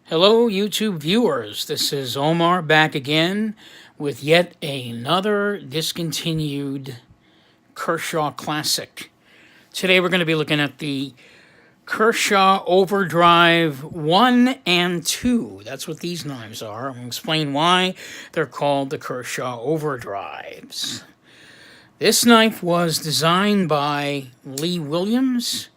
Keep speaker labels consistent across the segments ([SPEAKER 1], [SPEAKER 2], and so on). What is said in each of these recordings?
[SPEAKER 1] Hello, YouTube viewers. This is Omar back again with yet another discontinued Kershaw classic. Today we're going to be looking at the Kershaw Overdrive 1 and 2. That's what these knives are. I'm going to explain why they're called the Kershaw Overdrives. This knife was designed by Lee Williams,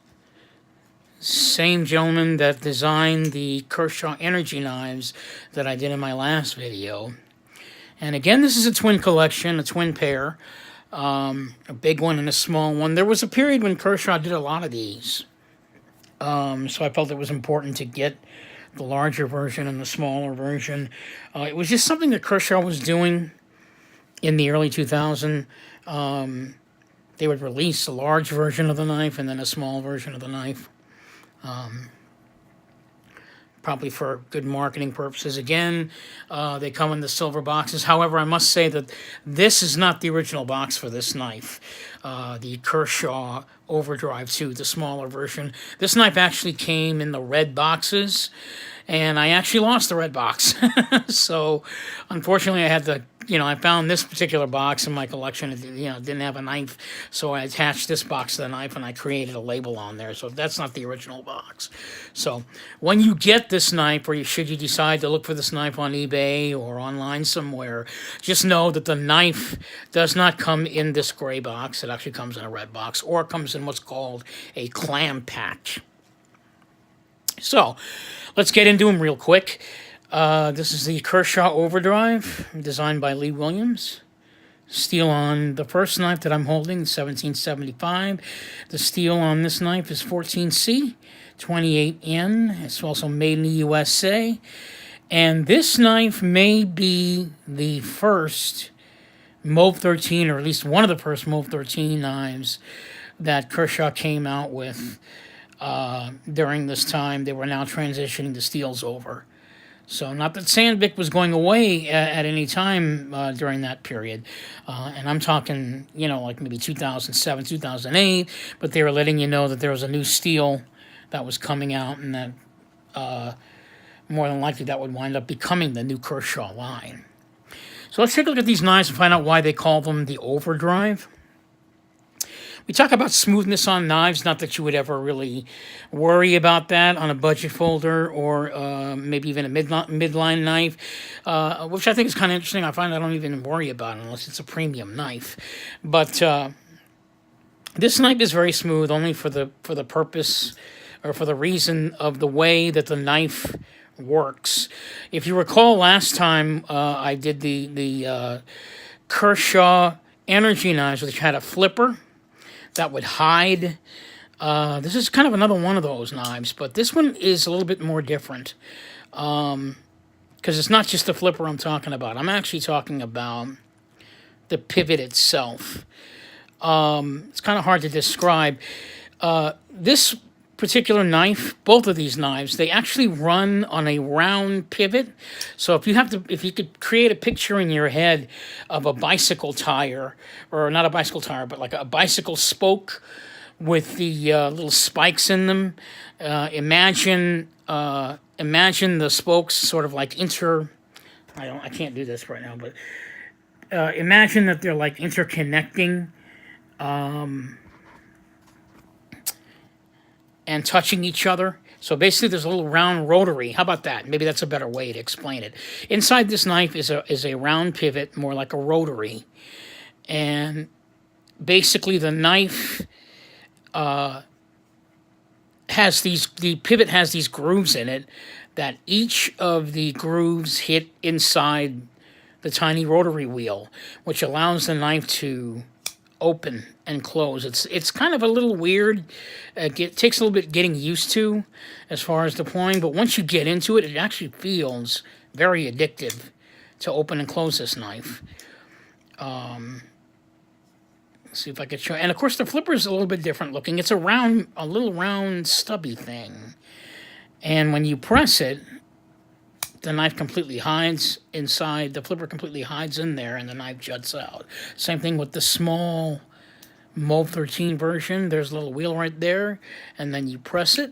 [SPEAKER 1] same gentleman that designed the Kershaw Energy knives that I did in my last video. And again, this is a twin collection, a twin pair, a big one and a small one. There was a period when Kershaw did a lot of these, so I felt it was important to get the larger version and the smaller version. It was just something that Kershaw was doing in the early 2000s. They would release a large version of the knife and then a small version of the knife. Probably for good marketing purposes. Again, they come in the silver boxes. However, I must say that this is not the original box for this knife. The Kershaw Overdrive 2, the smaller version. This knife actually came in the red boxes, and I actually lost the red box. So, unfortunately, I had to, I found this particular box in my collection. It, didn't have a knife, so I attached this box to the knife, and I created a label on there. So that's not the original box. So when you get this knife, or should you decide to look for this knife on eBay or online somewhere, just know that the knife does not come in this gray box. It actually comes in a red box, or it comes in what's called a clam patch. So let's get into them real quick. This is the Kershaw Overdrive, designed by Lee Williams. Steel on the first knife that I'm holding, 1775. The steel on this knife is 14C, 28N. It's also made in the USA. And this knife may be the first Mauve 13, or at least one of the first Mauve 13 knives that Kershaw came out with during this time. They were now transitioning the steels over. So not that Sandvik was going away at any time during that period. And I'm talking, like maybe 2007, 2008, but they were letting you know that there was a new steel that was coming out, and that more than likely that would wind up becoming the new Kershaw line. So let's take a look at these knives and find out why they call them the Overdrive. We talk about smoothness on knives, not that you would ever really worry about that on a budget folder, or maybe even a midline knife, which I think is kind of interesting. I find I don't even worry about it unless it's a premium knife. But this knife is very smooth only for the purpose, or for the reason of the way that the knife works. If you recall last time I did the Kershaw Energy knives, which had a flipper that would hide. This is kind of another one of those knives, but this one is a little bit more different, because it's not just the flipper I'm talking about. I'm actually talking about the pivot itself. It's kind of hard to describe. This particular knife, both of these knives, they actually run on a round pivot. So if you could create a picture in your head of a bicycle tire, or not a bicycle tire, but like a bicycle spoke with the little spikes in them, imagine the spokes sort of like I can't do this right now, but imagine that they're like interconnecting, and touching each other. So basically there's a little round rotary. How about that? Maybe that's a better way to explain it. Inside this knife is a round pivot, more like a rotary. And basically the knife the pivot has these grooves in it, that each of the grooves hit inside the tiny rotary wheel, which allows the knife to open and close. It's kind of a little weird. It takes a little bit getting used to as far as deploying, but once you get into it, it actually feels very addictive to open and close this knife. Let's see if I could show. And of course, the flipper is a little bit different looking. It's a little round, stubby thing. And when you press it, the knife completely hides inside. The flipper completely hides in there, and the knife juts out. Same thing with the small Mauve 13 version. There's a little wheel right there, and then you press it,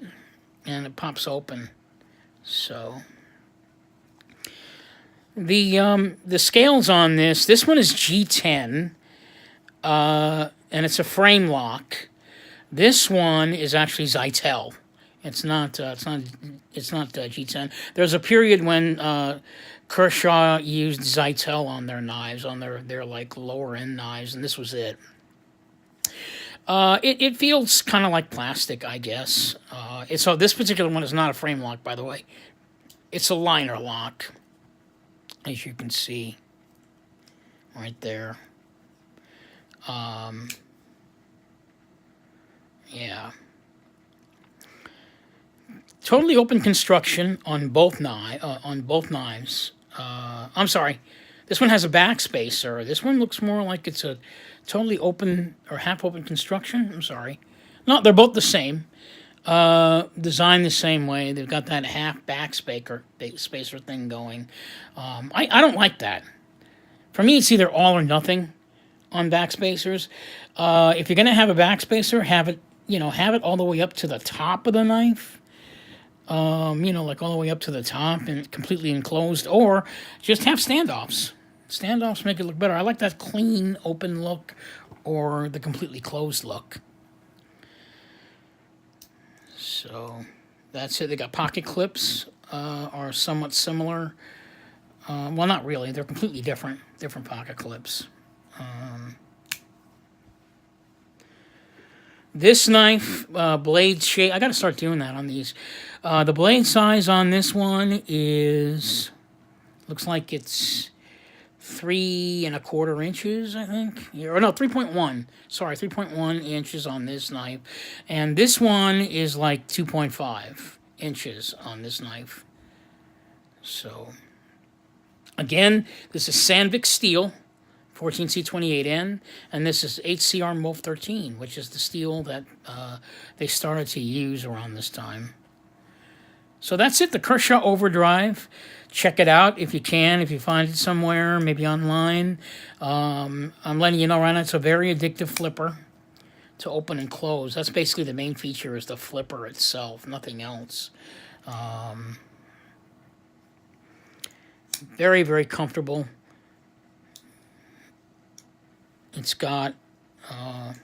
[SPEAKER 1] and it pops open. So The scales on this one is G10, and it's a frame lock. This one is actually Zytel. It's not. It's not G10. There's a period when Kershaw used Zytel on their knives, on their like lower end knives, and this was it. It feels kind of like plastic, I guess. So this particular one is not a frame lock, by the way. It's a liner lock, as you can see right there. Yeah. Totally open construction on both knives. I'm sorry. This one has a backspacer. This one looks more like it's a totally open or half-open construction. I'm sorry. No, they're both the same. Designed the same way. They've got that half backspacer thing going. I don't like that. For me, it's either all or nothing on backspacers. If you're gonna have a backspacer, have it all the way up to the top of the knife. Like all the way up to the top and completely enclosed, or just have standoffs. Standoffs make it look better. I like that clean, open look, or the completely closed look. So that's it. They got pocket clips, are somewhat similar. Well, not really. They're completely different pocket clips. This knife, blade shape, I got to start doing that on these. The blade size on this one looks like it's 3¼ inches, I think. Or no, 3.1. Sorry, 3.1 inches on this knife. And this one is like 2.5 inches on this knife. So, again, this is Sandvik steel. 14C28N, and this is HCR MOF 13, which is the steel that they started to use around this time. So that's it, the Kershaw Overdrive. Check it out if you can, if you find it somewhere, maybe online. I'm letting you know right now, it's a very addictive flipper to open and close. That's basically the main feature, is the flipper itself, nothing else. Very, very comfortable. It's got, on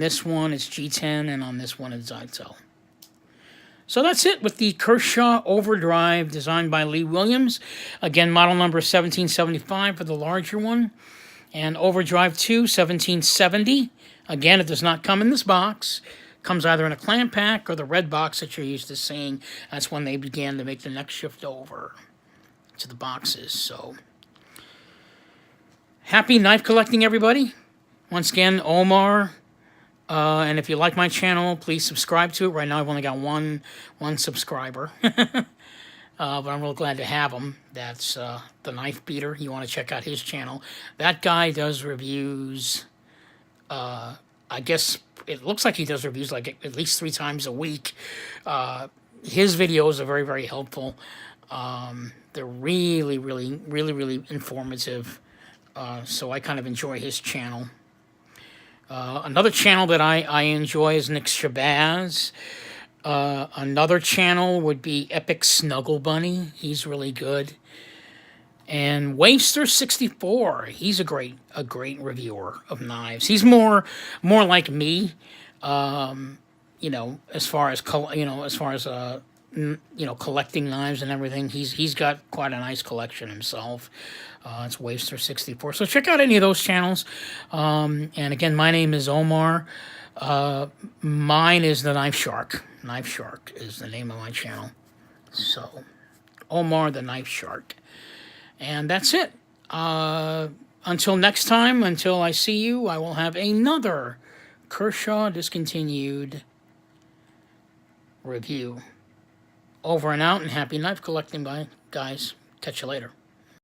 [SPEAKER 1] this one it's G10, and on this one it's Zytel. So that's it with the Kershaw Overdrive, designed by Lee Williams. Again, model number 1775 for the larger one, and Overdrive 2, 1770. Again, it does not come in this box. It comes either in a clamp pack or the red box that you're used to seeing. That's when they began to make the next shift over to the boxes, so... Happy knife collecting, everybody. Once again, Omar. And if you like my channel, please subscribe to it. Right now, I've only got one subscriber. But I'm real glad to have him. That's the Knife Beater. You want to check out his channel. That guy does reviews. I guess it looks like he does reviews like at least 3 times a week. His videos are very, very helpful. They're really, really, really, really informative. So I kind of enjoy his channel. Another channel that I enjoy is Nick Shabazz. Another channel would be Epic Snuggle Bunny. He's really good. And Waster64. He's a great reviewer of knives. He's more like me. As far as collecting knives and everything. He's got quite a nice collection himself. It's Waster64. So check out any of those channels. And again, my name is Omar. Mine is the Knife Shark. Knife Shark is the name of my channel. So, Omar the Knife Shark. And that's it. Until next time, until I see you, I will have another Kershaw discontinued review. Over and out, and happy knife collecting, guys. Catch you later.